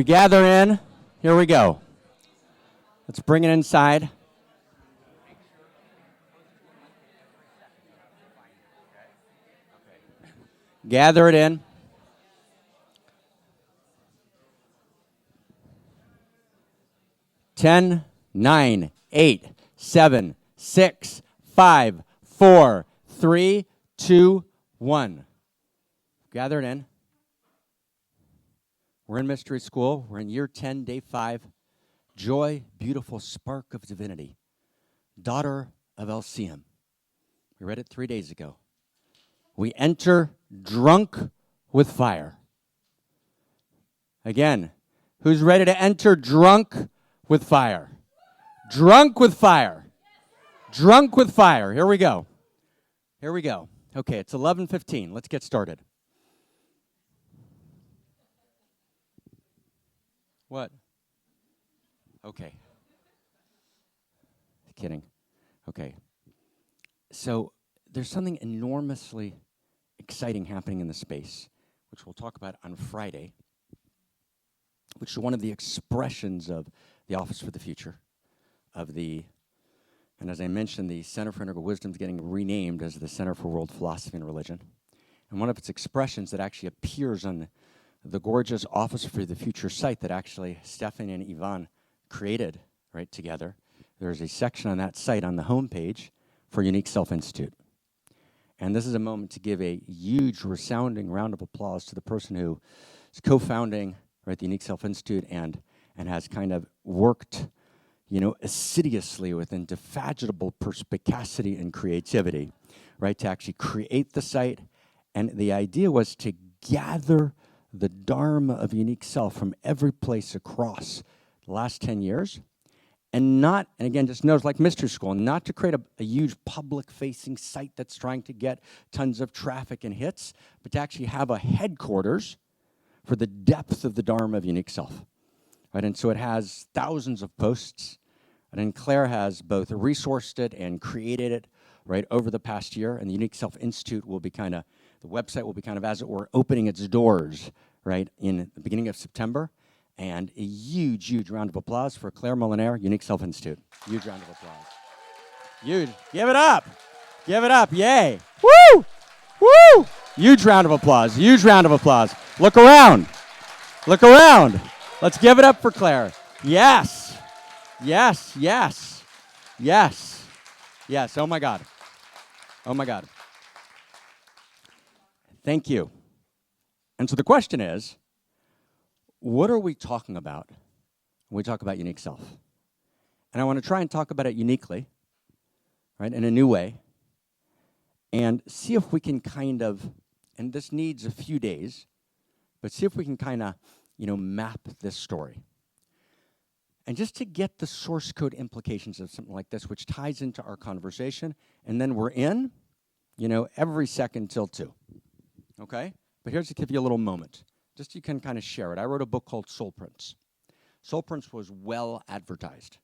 we gather in, here we go. Let's bring it inside. Gather it in. Ten, 9, 8, 7, 6, 5, 4, 3, 2, 1. Gather it in. We're in mystery school. We're in year 10, day 5. Joy, beautiful spark of divinity. Daughter of Elysium. We read it 3 days ago. We enter drunk with fire. Again, who's ready to enter drunk with fire? Drunk with fire. Drunk with fire. Here we go. Here we go. Okay, it's 11:15. Let's get started. What? Okay. Kidding. Okay. So there's something enormously exciting happening in the space, which we'll talk about on Friday, which is one of the expressions of the Office for the Future, and as I mentioned, the Center for Integral Wisdom is getting renamed as the Center for World Philosophy and Religion. And one of its expressions that actually appears on the gorgeous Office for the Future site that actually Stephanie and Yvonne created right together, there's a section on that site on the homepage for Unique Self Institute. And this is a moment to give a huge, resounding round of applause to the person who is co-founding the Unique Self Institute and has kind of worked, assiduously with indefatigable perspicacity and creativity, right, to actually create the site. And the idea was to gather the Dharma of Unique Self from every place across the last 10 years. And again, just notice, like Mystery School, not to create a huge public-facing site that's trying to get tons of traffic and hits, but to actually have a headquarters for the depth of the Dharma of Unique Self. Right? And so it has thousands of posts, and then Claire has both resourced it and created it right over the past year, and the Unique Self Institute will be the website will be as it were, opening its doors, right, in the beginning of September. And a huge, huge round of applause for Claire Molinaire, Unique Self Institute. Huge round of applause. Huge. Give it up. Give it up. Yay. Woo! Woo! Huge round of applause. Huge round of applause. Look around. Look around. Let's give it up for Claire. Yes. Yes. Yes. Yes. Yes. Oh, my God. Oh, my God. Thank you. And so the question is, what are we talking about when we talk about unique self? And I want to try and talk about it uniquely, right, in a new way, and see if we can and this needs a few days, but see if we can map this story. And just to get the source code implications of something like this, which ties into our conversation, and then we're in, every second till 2, okay? But here's to give you a little moment. Just so you can kind of share it. I wrote a book called Soul Prints. Soul Prints was well advertised,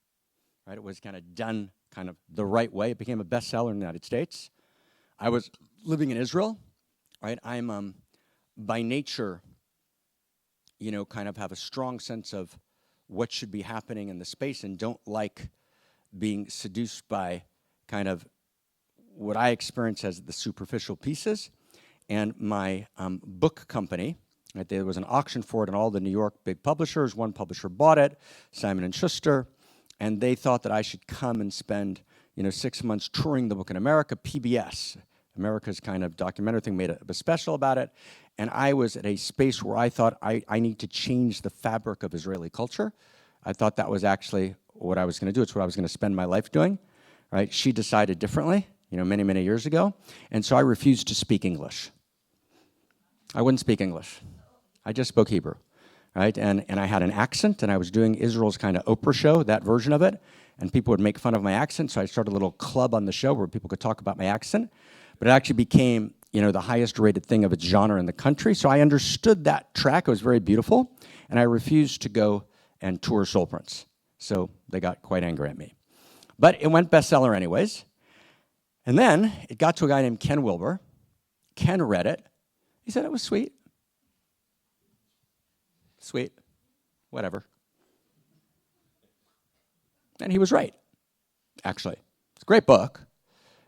right? It was kind of done the right way. It became a bestseller in the United States. I was living in Israel, right? I'm by nature, have a strong sense of what should be happening in the space and don't like being seduced by what I experience as the superficial pieces. And my book company, right, there was an auction for it, and all the New York big publishers, one publisher bought it, Simon & Schuster, and they thought that I should come and spend 6 months touring the book in America. PBS, America's documentary thing, made a special about it, and I was at a space where I thought I need to change the fabric of Israeli culture. I thought that was actually what I was going to do. It's what I was going to spend my life doing. Right? She decided differently, many, many years ago, and so I refused to speak English. I wouldn't speak English. I just spoke Hebrew, right? And I had an accent, and I was doing Israel's Oprah show, that version of it, and people would make fun of my accent, so I started a little club on the show where people could talk about my accent, but it actually became, the highest rated thing of its genre in the country, so I understood that track. It was very beautiful, and I refused to go and tour Soul Prints, so they got quite angry at me. But it went bestseller anyways, and then it got to a guy named Ken Wilber. Ken read it. He said it was sweet. Sweet. whatever. And he was right, actually. It's a great book.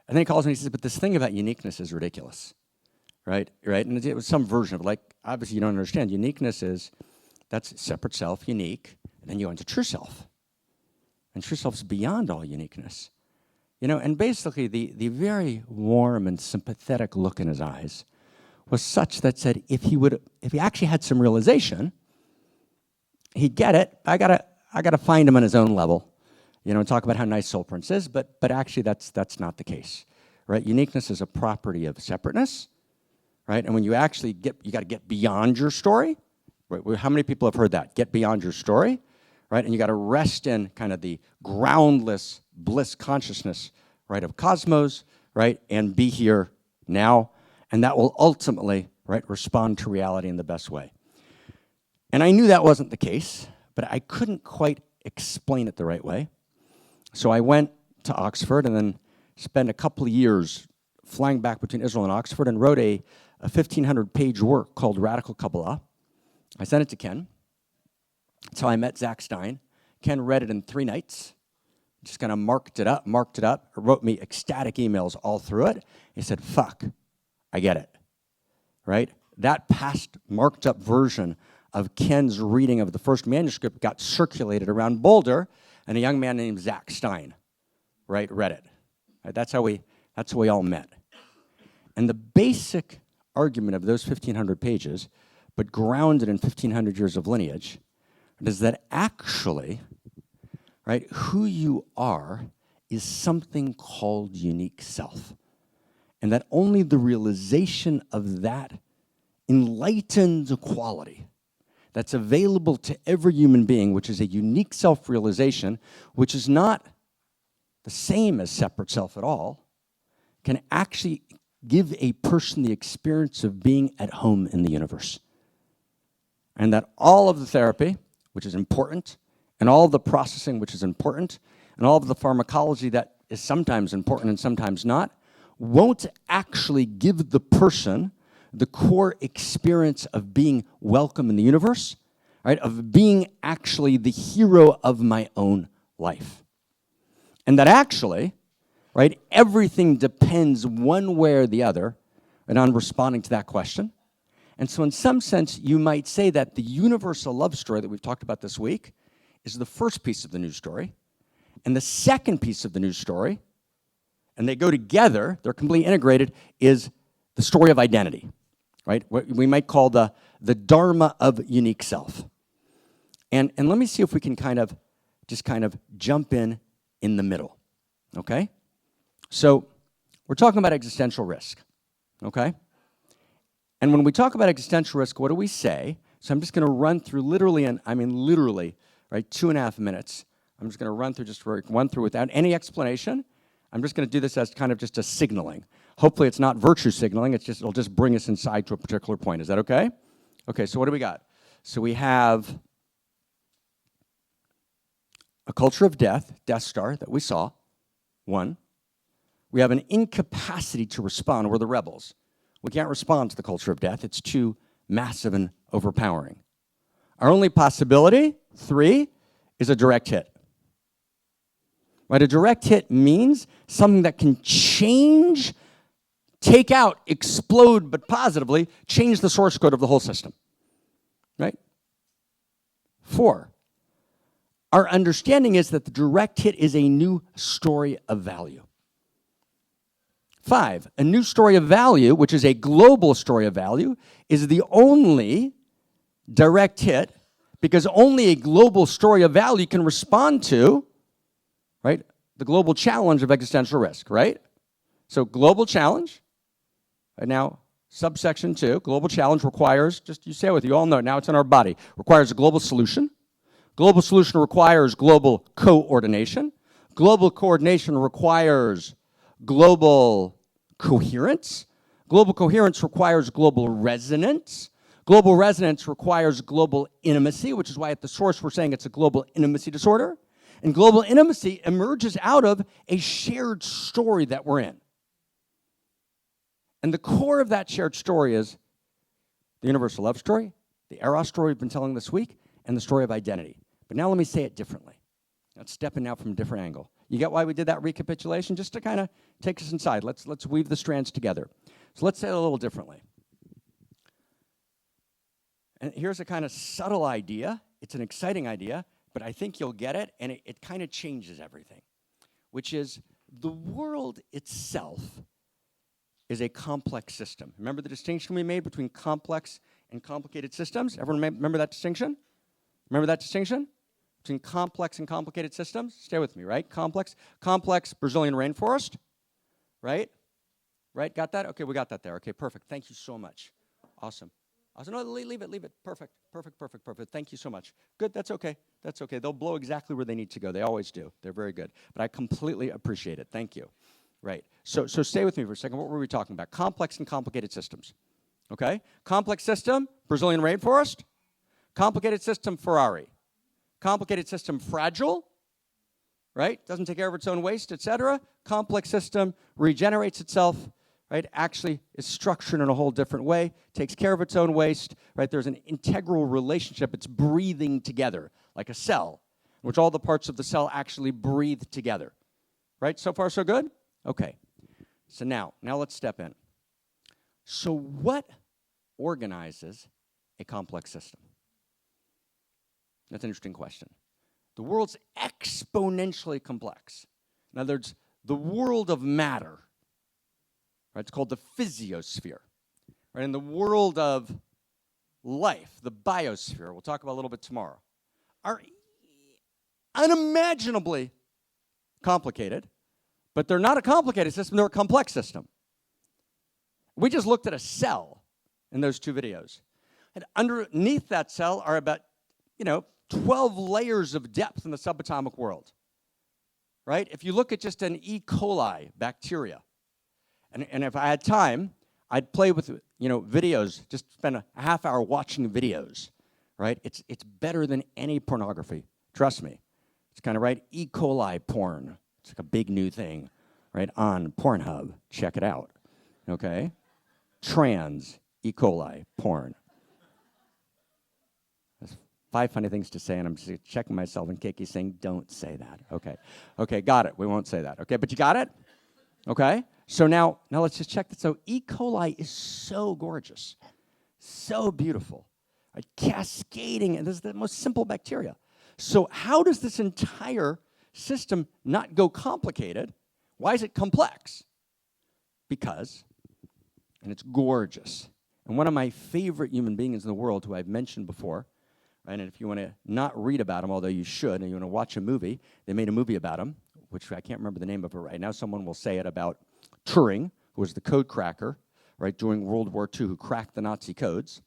And then he calls me and he says, but this thing about uniqueness is ridiculous, right? And it was some version of, like, obviously you don't understand. Uniqueness is, that's separate self, unique, and then you go into true self. And true self is beyond all uniqueness. And basically the very warm and sympathetic look in his eyes was such that said, if he actually had some realization, he'd get it. I gotta find him on his own level, and talk about how nice Soul Prince is, but actually that's not the case, right? Uniqueness is a property of separateness, right? And when you actually you gotta get beyond your story, right? How many people have heard that? Get beyond your story, right? And you gotta rest in kind of the groundless bliss consciousness, right, of cosmos, right, and be here now, and that will ultimately, right, respond to reality in the best way. And I knew that wasn't the case, but I couldn't quite explain it the right way. So I went to Oxford and then spent a couple of years flying back between Israel and Oxford and wrote a 1,500-page work called Radical Kabbalah. I sent it to Ken. That's how I met Zach Stein. Ken read it in 3 nights. Just kind of marked it up, wrote me ecstatic emails all through it. He said, fuck, I get it, right? That past marked up version of Ken's reading of the first manuscript got circulated around Boulder, and a young man named Zach Stein, right, read it. Right, that's how we all met. And the basic argument of those 1,500 pages, but grounded in 1,500 years of lineage, is that actually, right, who you are is something called unique self. And that only the realization of that enlightened quality that's available to every human being, which is a unique self-realization, which is not the same as separate self at all, can actually give a person the experience of being at home in the universe. And that all of the therapy, which is important, and all of the processing, which is important, and all of the pharmacology that is sometimes important and sometimes not, won't actually give the person the core experience of being welcome in the universe, right? Of being actually the hero of my own life. And that actually, right, everything depends one way or the other and on responding to that question. And so in some sense, you might say that the universal love story that we've talked about this week is the first piece of the news story. And the second piece of the news story, and they go together, they're completely integrated, is the story of identity, right? What we might call the dharma of unique self. And let me see if we can just jump in the middle, okay? So we're talking about existential risk, okay? And when we talk about existential risk, what do we say? So I'm just going to run through literally, right, 2.5 minutes. I'm just going to run through without any explanation. I'm just going to do this as kind of just a signaling. Hopefully it's not virtue signaling, it'll just bring us inside to a particular point. Is that okay? Okay, so what do we got? So we have a culture of death, Death Star, that we saw, 1. We have an incapacity to respond. We're the rebels. We can't respond to the culture of death. It's too massive and overpowering. Our only possibility, 3, is a direct hit. Right? A direct hit means something that can change, take out, explode, but positively, change the source code of the whole system. Right? 4, our understanding is that the direct hit is a new story of value. 5, a new story of value, which is a global story of value, is the only direct hit because only a global story of value can respond to, right, the global challenge of existential risk, right? So global challenge, and now subsection 2, global challenge requires, just you say it with you all know, now it's in our body, requires a global solution. Global solution requires global coordination. Global coordination requires global coherence. Global coherence requires global resonance. Global resonance requires global intimacy, which is why at the source we're saying it's a global intimacy disorder. And global intimacy emerges out of a shared story that we're in. And the core of that shared story is the universal love story, the Eros story we've been telling this week, and the story of identity. But now let me say it differently. Let's step in now from a different angle. You get why we did that recapitulation? Just to kind of take us inside. Let's weave the strands together. So let's say it a little differently. And here's a kind of subtle idea. It's an exciting idea, but I think you'll get it, and it kind of changes everything, which is the world itself is a complex system. Remember the distinction we made between complex and complicated systems? Everyone remember that distinction? Remember that distinction? Between complex and complicated systems? Stay with me, right? Complex, Brazilian rainforest, right? Right, got that? Okay, we got that there. Okay, perfect. Thank you so much. Awesome. No, leave it. Perfect. Thank you so much. Good, that's okay. They'll blow exactly where they need to go. They always do. They're very good. But I completely appreciate it. Thank you. Right. So stay with me for a second. What were we talking about? Complex and complicated systems. Okay? Complex system, Brazilian rainforest. Complicated system, Ferrari. Complicated system, fragile. Right? Doesn't take care of its own waste, etc. Complex system regenerates itself. Right, actually is structured in a whole different way, takes care of its own waste, right? There's an integral relationship. It's breathing together, like a cell, in which all the parts of the cell actually breathe together. Right, so far so good? Okay, so now let's step in. So what organizes a complex system? That's an interesting question. The world's exponentially complex. In other words, the world of matter, right, it's called the physiosphere. Right, in the world of life, the biosphere, we'll talk about a little bit tomorrow, are unimaginably complicated, but they're not a complicated system, they're a complex system. We just looked at a cell in those two videos. And underneath that cell are about, 12 layers of depth in the subatomic world. Right? If you look at just an E. coli bacteria, and if I had time, I'd play with, videos, just spend a half hour watching videos, right? It's better than any pornography, trust me. It's kind of right, E. coli porn. It's like a big new thing, right, on Pornhub. Check it out, okay? Trans E. coli porn. There's 5 funny things to say, and I'm just checking myself, and Kiki's saying, don't say that. Okay, got it. We won't say that, okay? But you got it? Okay? So now let's just check this. So E. coli is so gorgeous, so beautiful, right? Cascading, and this is the most simple bacteria. So how does this entire system not go complicated? Why is it complex? Because, and it's gorgeous. And one of my favorite human beings in the world, who I've mentioned before, right? And if you want to not read about him, although you should, and you want to watch a movie, they made a movie about him, which I can't remember the name of it right now. Someone will say it about Turing, who was the code cracker, right, during World War II, who cracked the Nazi codes.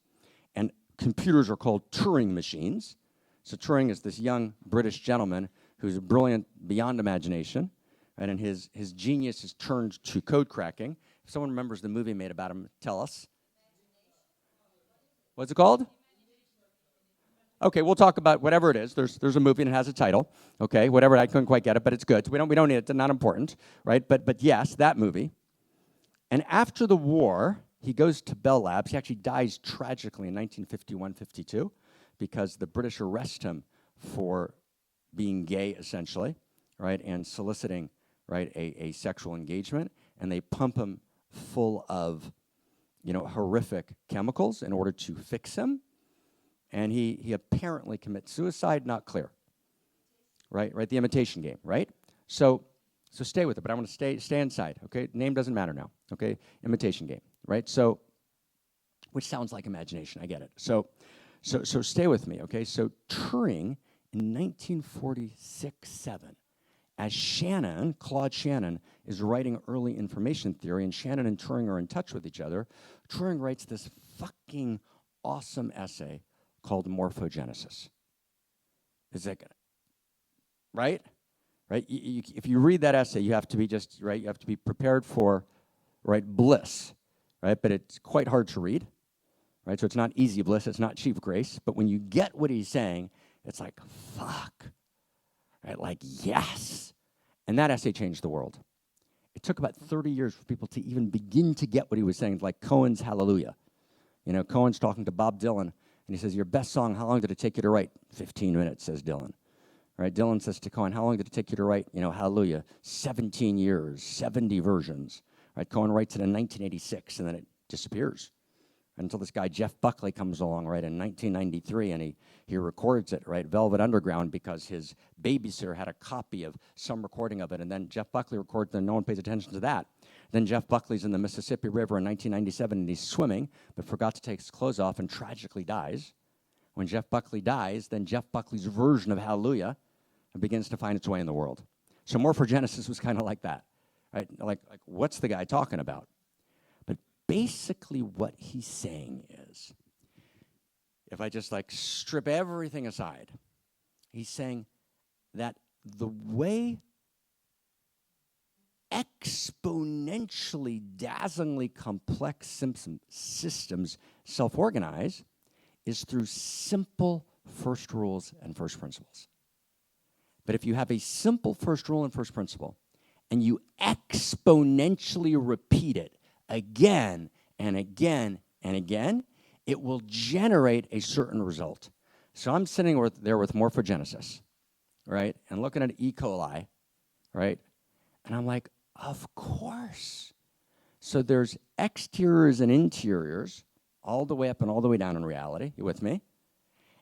And computers are called Turing machines. So Turing is this young British gentleman who's brilliant beyond imagination, right, and his genius is turned to code cracking. If someone remembers the movie made about him, tell us. What's it called? Okay, we'll talk about whatever it is. There's a movie and it has a title. Okay, whatever. I couldn't quite get it, but it's good. So we don't need it. It's not important, right? But yes, that movie. And after the war, he goes to Bell Labs. He actually dies tragically in 1951-52 because the British arrest him for being gay, essentially, right, and soliciting, right, a sexual engagement, and they pump him full of, horrific chemicals in order to fix him. And he apparently commits suicide, not clear. Right, the imitation game, right? So stay with it, but I want to stay inside, okay? Name doesn't matter now, okay? Imitation game, right? So, which sounds like imagination, I get it. So stay with me, okay? So Turing, in 1946-7, as Claude Shannon, is writing early information theory, and Shannon and Turing are in touch with each other, Turing writes this fucking awesome essay called Morphogenesis. Is that good? Right? If you read that essay, you have to be you have to be prepared for, right, bliss, right? But it's quite hard to read, right? So it's not easy bliss, it's not cheap grace. But when you get what he's saying, it's like, fuck, right? Like, yes. And that essay changed the world. It took about 30 years for people to even begin to get what he was saying, like Cohen's Hallelujah. Cohen's talking to Bob Dylan, and And he says, your best song, how long did it take you to write? 15 minutes, says Dylan. Right? Dylan says to Cohen, how long did it take you to write, Hallelujah? 17 years, 70 versions. Right? Cohen writes it in 1986, and then it disappears. Until this guy, Jeff Buckley, comes along, right, in 1993, and he records it, right, Velvet Underground, because his babysitter had a copy of some recording of it, and then Jeff Buckley records it, and no one pays attention to that. Then Jeff Buckley's in the Mississippi River in 1997, and he's swimming, but forgot to take his clothes off and tragically dies. When Jeff Buckley dies, then Jeff Buckley's version of Hallelujah begins to find its way in the world. So Morphogenesis was kind of like that, right? Like, what's the guy talking about? Basically, what he's saying is, if I just strip everything aside, he's saying that the way exponentially, dazzlingly complex systems self-organize is through simple first rules and first principles. But if you have a simple first rule and first principle, and you exponentially repeat it again and again and again, it will generate a certain result. So I'm sitting there with morphogenesis, right, and looking at E. coli, right, and I'm like, of course. So there's exteriors and interiors all the way up and all the way down in reality. You with me?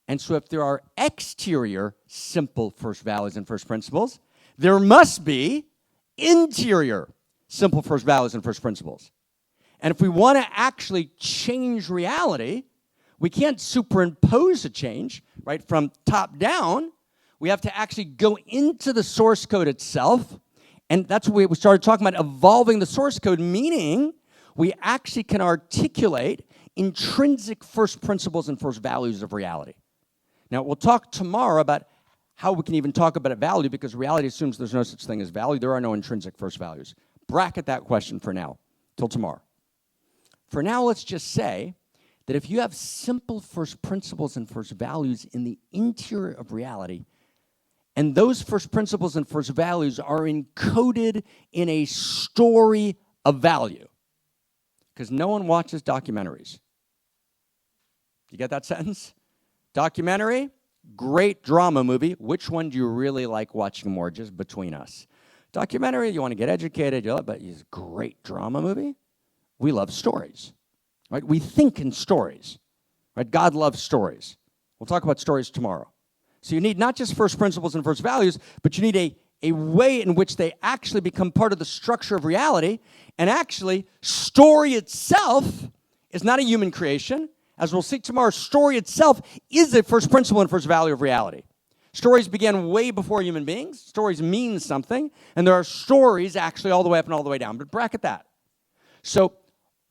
And so if there are exterior simple first values and first principles, there must be interior simple first values and first principles. And if we want to actually change reality, we can't superimpose a change, right, from top down. We have to actually go into the source code itself. And that's what we started talking about, evolving the source code, meaning we actually can articulate intrinsic first principles and first values of reality. Now, we'll talk tomorrow about how we can even talk about value, because reality assumes there's no such thing as value. There are no intrinsic first values. Bracket that question for now, till tomorrow. For now, let's just say that if you have simple first principles and first values in the interior of reality, and those first principles and first values are encoded in a story of value, because no one watches documentaries. You get that sentence? Documentary, great drama movie. Which one do you really like watching more, just between us? Documentary, you want to get educated, but it's a great drama movie. We love stories, right? We think in stories, right? God loves stories. We'll talk about stories tomorrow. So you need not just first principles and first values, but you need a way in which they actually become part of the structure of reality. And actually, story itself is not a human creation. As we'll see tomorrow, story itself is a first principle and first value of reality. Stories began way before human beings. Stories mean something. And there are stories actually all the way up and all the way down. But bracket that. So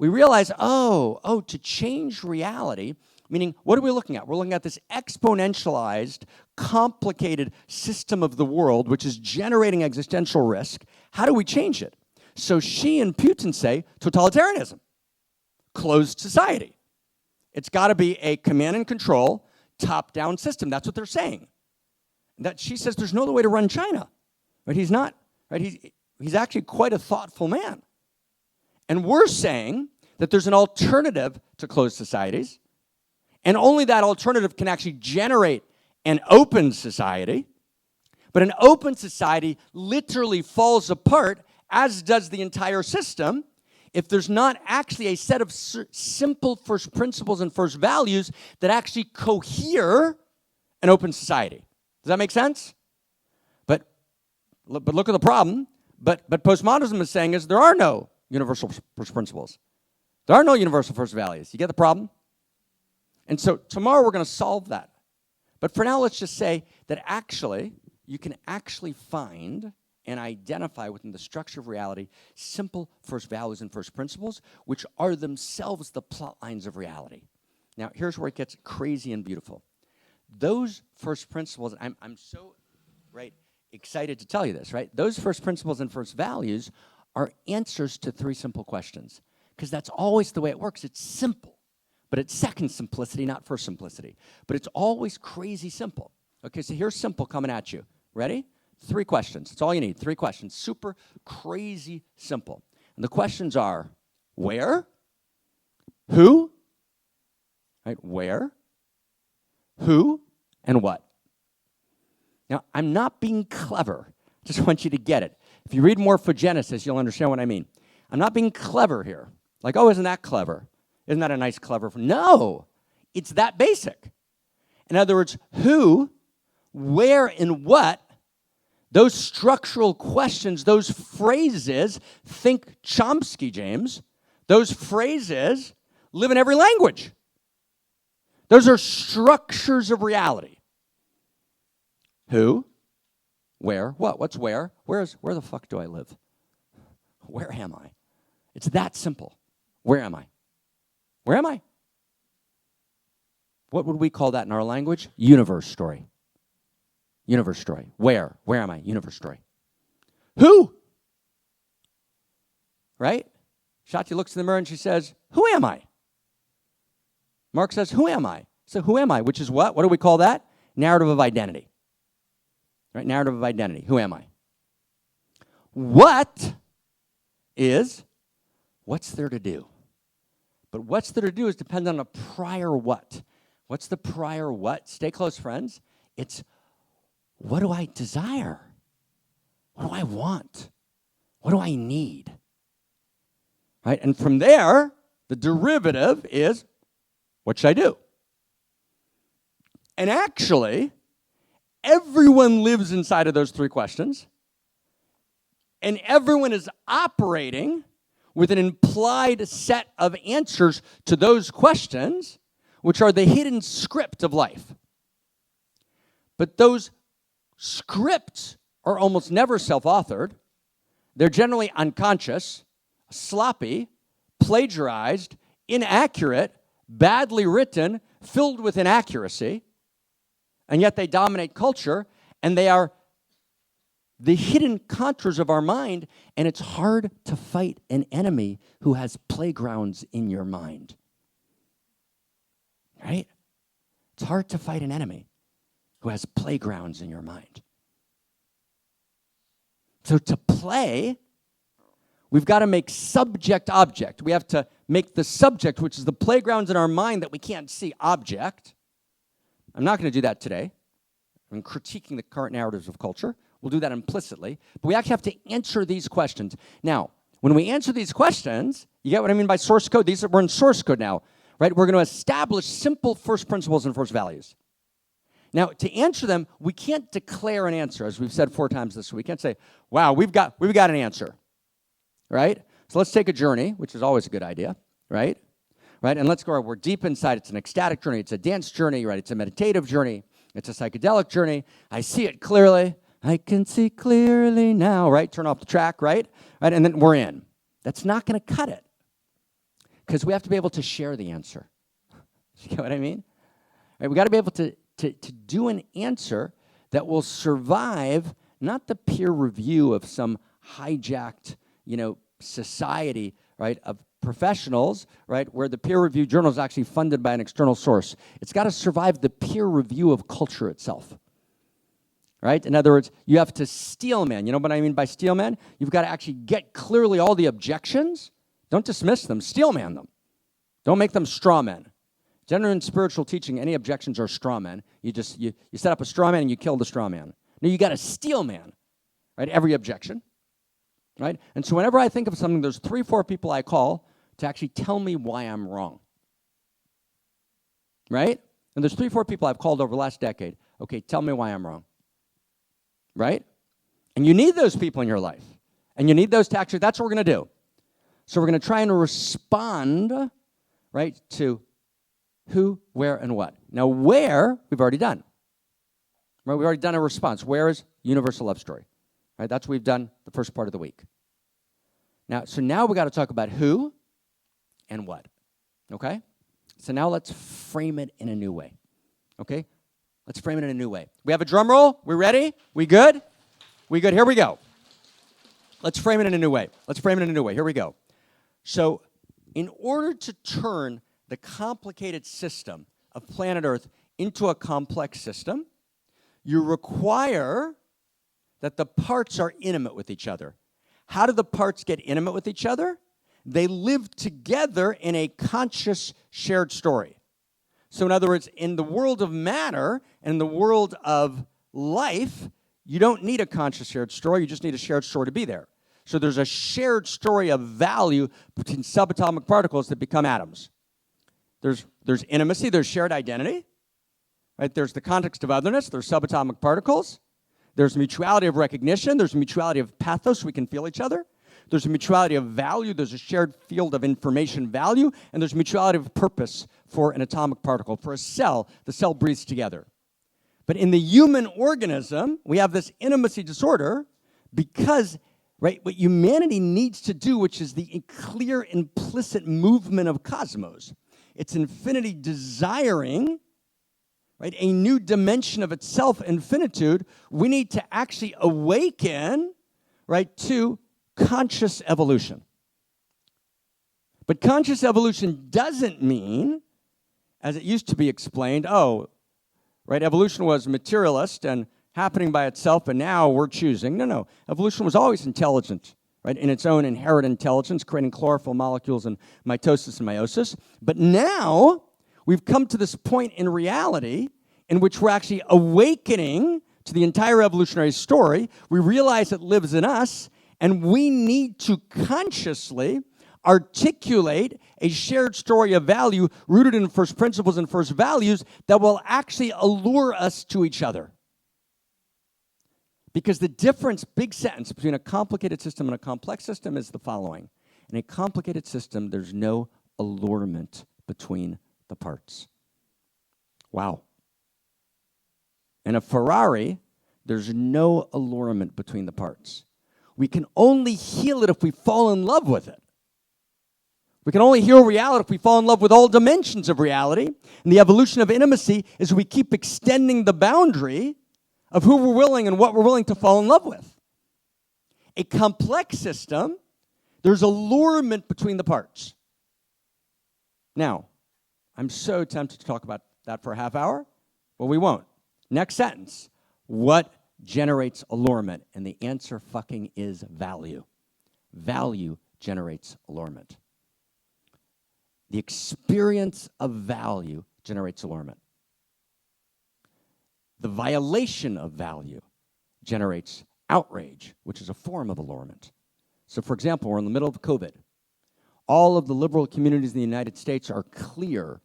we realize, to change reality, meaning, what are we looking at? We're looking at this exponentialized, complicated system of the world, which is generating existential risk. How do we change it? So she and Putin say totalitarianism, closed society. It's got to be a command and control, top-down system. That's what they're saying. That she says there's no other way to run China. Right? He's not. Right? He's actually quite a thoughtful man. And we're saying that there's an alternative to closed societies, and only that alternative can actually generate an open society. But an open society literally falls apart, as does the entire system, if there's not actually a set of simple first principles and first values that actually cohere an open society. Does that make sense? But look at the problem. But postmodernism is saying is there are no universal first principles. There are no universal first values. You get the problem? And so tomorrow we're going to solve that. But for now, let's just say that actually, you can actually find and identify within the structure of reality simple first values and first principles, which are themselves the plot lines of reality. Now, here's where it gets crazy and beautiful. Those first principles, I'm so excited to tell you this, right? Those first principles and first values are answers to three simple questions, because that's always the way it works. It's simple, but it's second simplicity, not first simplicity. But it's always crazy simple. Okay, so here's simple coming at you. Ready? 3 questions. That's all you need. 3 questions. Super crazy simple. And the questions are, where? Who? Right? Where? who and what. Now, I'm not being clever. Just want you to get it. If you read Morphogenesis, you'll understand what I mean. I'm not being clever here. Like, oh, isn't that clever? Isn't that a nice clever? No, it's that basic. In other words, who, where, and what, those structural questions, those phrases, think Chomsky, James, those phrases live in every language. Those are structures of reality. Who, where, what? What's where? Where the fuck do I live? Where am I? It's that simple. Where am I? Where am I? What would we call that in our language? Universe story. Universe story. Where? Where am I? Universe story. Who? Right? Shati looks in the mirror and she says, who am I? Mark says, who am I? So who am I? Which is what? What do we call that? Narrative of identity. Right? Narrative of identity. Who am I? What is, what's there to do? But what's there to do is depend on a prior what. What's the prior what? Stay close, friends. It's, what do I desire? What do I want? What do I need? Right? And from there, the derivative is, what should I do? And actually, everyone lives inside of those three questions. And everyone is operating with an implied set of answers to those questions, which are the hidden script of life. But those scripts are almost never self-authored. They're generally unconscious, sloppy, plagiarized, inaccurate, badly written, filled with inaccuracy, and yet they dominate culture, and they are the hidden contours of our mind, and it's hard to fight an enemy who has playgrounds in your mind. Right? It's hard to fight an enemy who has playgrounds in your mind. So to play, we've got to make subject-object. We have to make the subject, which is the playgrounds in our mind that we can't see, object. I'm not going to do that today. I'm critiquing the current narratives of culture. We'll do that implicitly. But we actually have to answer these questions. Now, when we answer these questions, you get what I mean by source code? We're in source code now, right? We're going to establish simple first principles and first values. Now, to answer them, we can't declare an answer, as we've said 4 times this week. We can't say, wow, we've got an answer, right? So let's take a journey, which is always a good idea, right? Right? And let's go, we're deep inside. It's an ecstatic journey. It's a dance journey, right? It's a meditative journey. It's a psychedelic journey. I see it clearly. I can see clearly now, right? Turn off the track, right? Right? And then we're in. That's not going to cut it, because we have to be able to share the answer. You get what I mean? Right? We got to be able to do an answer that will survive not the peer review of some hijacked, society, right, of professionals, right, where the peer review journal is actually funded by an external source. It's got to survive the peer review of culture itself, right? In other words, you have to steelman. You know what I mean by steelman? You've got to actually get clearly all the objections. Don't dismiss them. Steelman them. Don't make them straw men. Generally in spiritual teaching, any objections are straw men. You set up a straw man and you kill the straw man. No, you got to steelman, right, every objection. Right? And so whenever I think of something, there's 3, 4 people I call to actually tell me why I'm wrong. Right? And there's 3, 4 people I've called over the last decade. Okay, tell me why I'm wrong. Right? And you need those people in your life. And you need those to actually, that's what we're going to do. So we're going to try and respond, right, to who, where, and what. Now, where, we've already done. Right? We've already done a response. Where is universal love story? Right? That's what we've done the first part of the week. Now we got to talk about who and what. Okay? So now let's frame it in a new way. Okay? Let's frame it in a new way. We have a drum roll. We ready? We good? We good? Here we go. Let's frame it in a new way. Here we go. So in order to turn the complicated system of planet Earth into a complex system, you require that the parts are intimate with each other. How do the parts get intimate with each other? They live together in a conscious shared story. So in other words, in the world of matter and the world of life, you don't need a conscious shared story. You just need a shared story to be there. So there's a shared story of value between subatomic particles that become atoms. There's intimacy, there's shared identity, right? There's the context of otherness, there's subatomic particles. There's mutuality of recognition, there's mutuality of pathos, we can feel each other. There's a mutuality of value, there's a shared field of information value, and there's mutuality of purpose for an atomic particle. For a cell, the cell breathes together. But in the human organism, we have this intimacy disorder because, right, what humanity needs to do, which is the clear implicit movement of cosmos, it's infinity desiring, right, a new dimension of itself, infinitude. We need to actually awaken, right, to conscious evolution. But conscious evolution doesn't mean, as it used to be explained, right, evolution was materialist and happening by itself, and now we're choosing. No. Evolution was always intelligent, right, in its own inherent intelligence, creating chlorophyll molecules and mitosis and meiosis. But now we've come to this point in reality in which we're actually awakening to the entire evolutionary story. We realize it lives in us, and we need to consciously articulate a shared story of value rooted in first principles and first values that will actually allure us to each other. Because the difference, big sentence, between a complicated system and a complex system is the following. In a complicated system, there's no allurement between the parts. Wow. In a Ferrari, there's no allurement between the parts. We can only heal it if we fall in love with it. We can only heal reality if we fall in love with all dimensions of reality. And the evolution of intimacy is we keep extending the boundary of who we're willing and what we're willing to fall in love with. A complex system, there's allurement between the parts. Now, I'm so tempted to talk about that for a half hour, but we won't. Next sentence. What generates allurement? And the answer fucking is value. Value generates allurement. The experience of value generates allurement. The violation of value generates outrage, which is a form of allurement. So, for example, we're in the middle of COVID. All of the liberal communities in the United States are clear,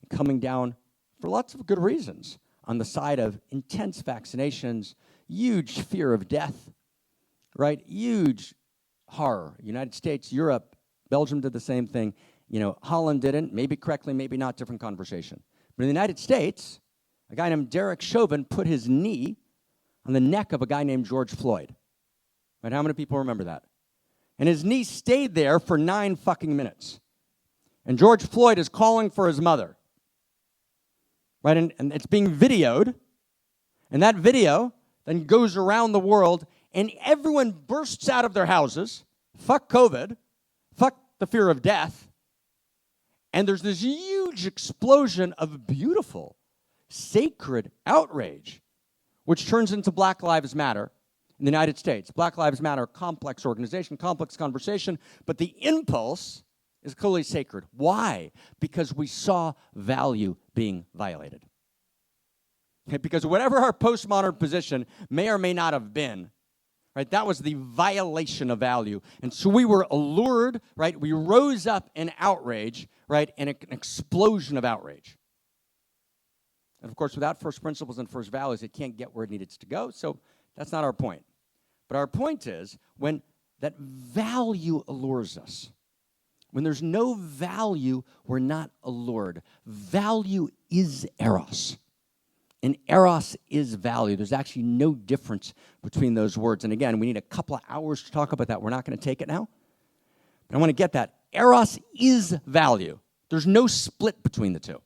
coming down for lots of good reasons, on the side of intense vaccinations, huge fear of death, right? Huge horror. United States, Europe, Belgium did the same thing. Holland didn't, maybe correctly, maybe not, different conversation. But in the United States, a guy named Derek Chauvin put his knee on the neck of a guy named George Floyd. Right? How many people remember that? And his knee stayed there for 9 fucking minutes. And George Floyd is calling for his mother. Right? And it's being videoed. And that video then goes around the world, and everyone bursts out of their houses. Fuck COVID. Fuck the fear of death. And there's this huge explosion of beautiful, sacred outrage, which turns into Black Lives Matter in the United States. Black Lives Matter, complex organization, complex conversation, but the impulse is clearly sacred. Why? Because we saw value being violated. Okay, because whatever our postmodern position may or may not have been, right, that was the violation of value. And so we were allured, right, we rose up in outrage, right, and an explosion of outrage. And of course, without first principles and first values, it can't get where it needs to go, so that's not our point. But our point is, when that value allures us, when there's no value, we're not allured. Value is Eros. And Eros is value. There's actually no difference between those words. And again, we need a couple of hours to talk about that. We're not going to take it now. But I want to get that. Eros is value. There's no split between the two.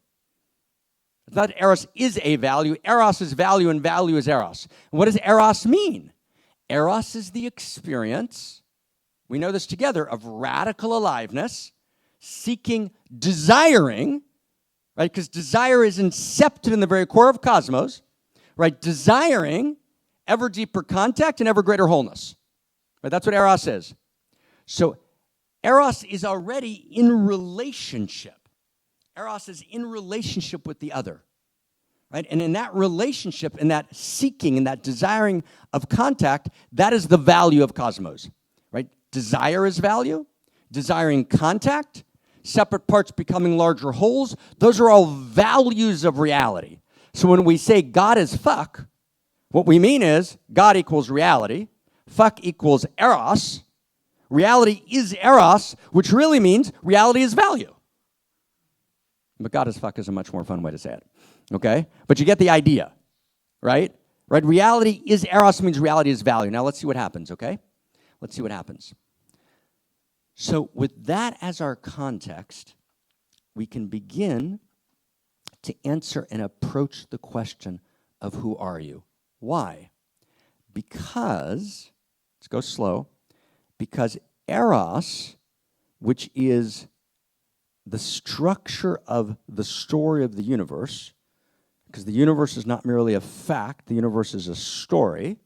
It's not Eros is a value. Eros is value, and value is Eros. And what does Eros mean? Eros is the experience, we know this together, of radical aliveness, seeking, desiring, right? Because desire is incepted in the very core of cosmos, right? Desiring ever deeper contact and ever greater wholeness. Right? That's what Eros is. So Eros is already in relationship. Eros is in relationship with the other, right? And in that relationship, in that seeking, in that desiring of contact, that is the value of cosmos, right? Desire is value, desiring contact, separate parts becoming larger wholes. Those are all values of reality. So when we say God is fuck, what we mean is God equals reality, fuck equals Eros, reality is Eros, which really means reality is value. But God is fuck is a much more fun way to say it, okay? But you get the idea, right? Right? Reality is Eros means reality is value. Now let's see what happens, okay? Let's see what happens. So with that as our context, we can begin to answer and approach the question of who are you? Why? Because, let's go slow, because Eros, which is the structure of the story of the universe, because the universe is not merely a fact, the universe is a story,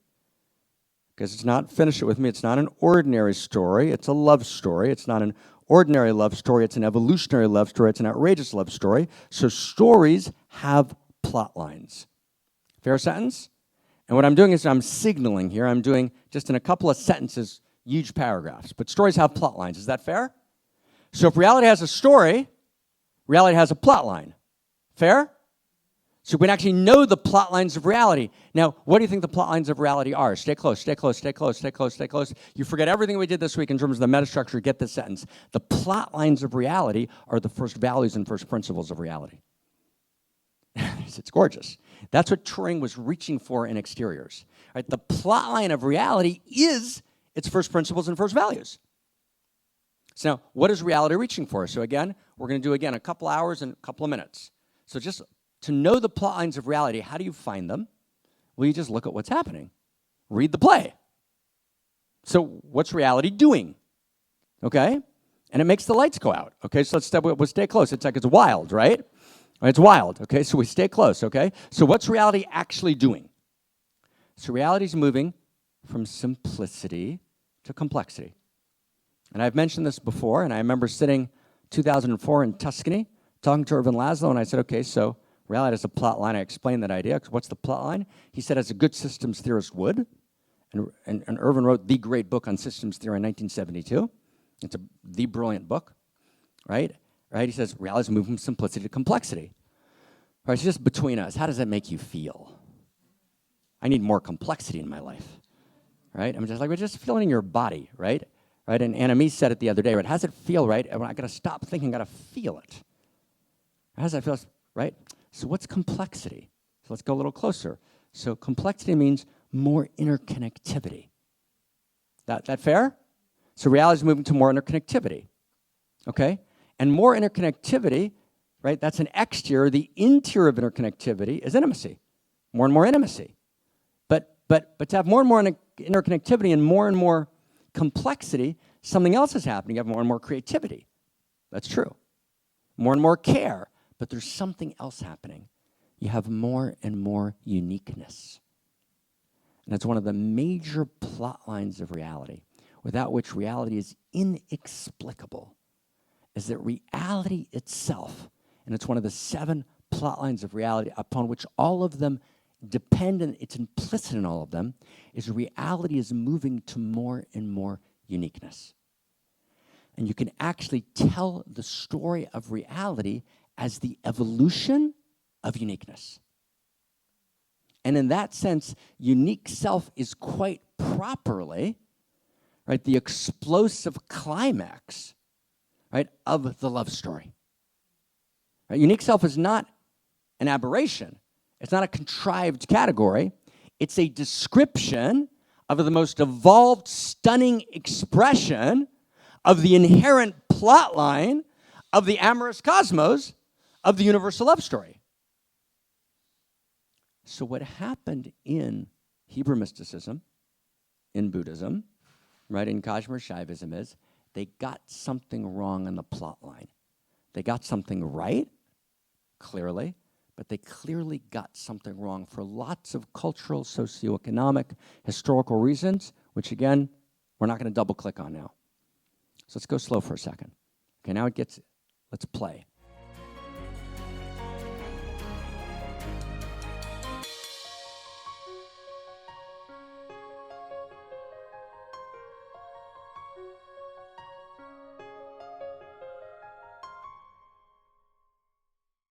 because it's not, finish it with me, it's not an ordinary story, it's a love story. It's not an ordinary love story, it's an evolutionary love story, it's an outrageous love story. So stories have plot lines. Fair sentence? And what I'm doing is I'm signaling here, I'm doing just in a couple of sentences, huge paragraphs. But stories have plot lines, is that fair? So if reality has a story, reality has a plot line. Fair? So we can actually know the plot lines of reality. Now, what do you think the plot lines of reality are? Stay close, stay close, stay close, stay close, stay close. You forget everything we did this week in terms of the metastructure, get this sentence. The plot lines of reality are the first values and first principles of reality. It's gorgeous. That's what Turing was reaching for in exteriors. Right? The plot line of reality is its first principles and first values. So now, what is reality reaching for? So again, we're going to do again a couple hours and a couple of minutes. So just to know the plot lines of reality, how do you find them? Well, you just look at what's happening. Read the play. So what's reality doing? Okay? And it makes the lights go out. Okay, so we'll stay close. It's like it's wild, right? It's wild. Okay, so we stay close, okay? So what's reality actually doing? So reality is moving from simplicity to complexity. And I've mentioned this before, and I remember sitting 2004 in Tuscany, talking to Irvin Laszlo, and I said, okay, so reality has a plot line. I explained that idea, because what's the plot line? He said, as a good systems theorist would, and Irvin wrote the great book on systems theory in 1972. It's the brilliant book, right? Right? He says, reality is moving from simplicity to complexity. Right, so just between us, how does that make you feel? I need more complexity in my life, right? I'm just like, we're just feeling in your body, right? Right, and Anna said it the other day, right? How does it feel, right? I got to stop thinking, got to feel it. How does that feel, right? So what's complexity? So let's go a little closer. So complexity means more interconnectivity. That fair? So reality is moving to more interconnectivity, okay? And more interconnectivity, right? That's an exterior. The interior of interconnectivity is intimacy, more and more intimacy. But to have more and more interconnectivity and more complexity, something else is happening. You have more and more creativity. That's true. More and more care. But there's something else happening. You have more and more uniqueness. And that's one of the major plot lines of reality, without which reality is inexplicable, is that reality itself, and it's one of the 7 plot lines of reality upon which all of them depend, and it's implicit in all of them, is reality is moving to more and more uniqueness. And you can actually tell the story of reality as the evolution of uniqueness. And in that sense, unique self is quite properly, right, the explosive climax, right, of the love story. Right? Unique self is not an aberration. It's not a contrived category. It's a description of the most evolved, stunning expression of the inherent plot line of the Amorous Cosmos of the universal love story. So what happened in Hebrew mysticism, in Buddhism, right, in Kashmir Shaivism is they got something wrong on the plot line. They got something right, clearly, but they clearly got something wrong for lots of cultural, socioeconomic, historical reasons, which again, we're not going to double click on now. So let's go slow for a second. Okay, now let's play.